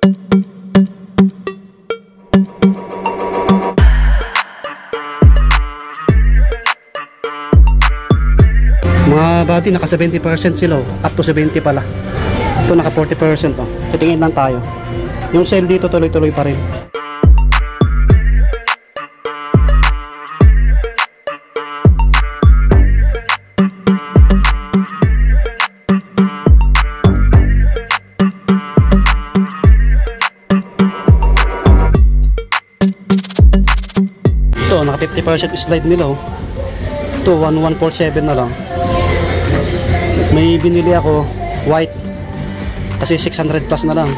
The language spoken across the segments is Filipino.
Mga body naka 70% sila, up to 70 pala. Ito naka 40%. Titingin lang tayo. Yung sale dito tuloy-tuloy pa rin. Ito naka 50% slide nila. Ito 1147 na lang. May binili ako white kasi 600 plus na lang.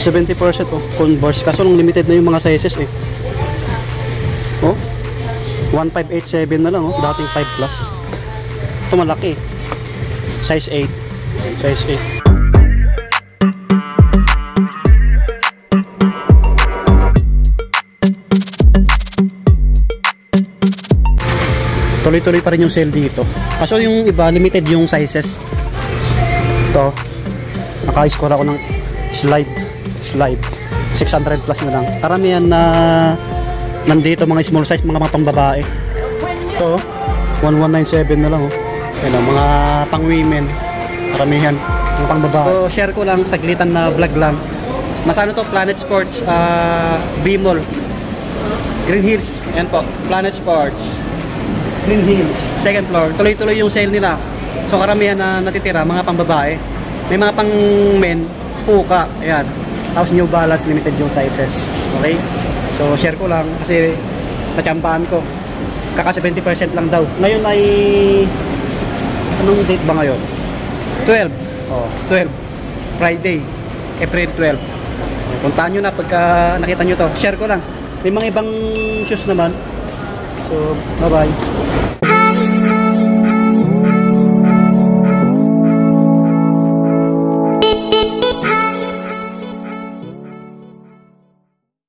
So 70% Converse, kaso nung limited na yung mga sizes eh. 1587 na lang dating 5 plus. Ito malaki. Size 8. Size 8. Tuloy-tuloy pa rin yung sale dito. Kaso yung iba limited yung sizes. Ito naka-score ako ng slide 600 plus na lang. Karamihan na nandito mga small size, mga pang-babae. Ito 1197 na lang Yan mga pang-women. Karamihan mga pang-babae. So share ko lang saglitan na vlog lang. Nasa ano to, Planet Sports B-Mall Green Hills. Yan po, Planet Sports Green Hills, second floor. Tuloy-tuloy yung sale nila. So karamihan na natitira mga pang-babae. May mga pang-men, Puka, ayan. Tapos New Balance, limited yung sizes. Okay? So share ko lang kasi natsambahan ko. Kaka 70% lang daw. Ngayon ay anong date ba ngayon? 12. 12. Friday, April 12. Puntahan nyo na pagka nakita nyo to. Share ko lang. May mga ibang shoes naman. So bye bye.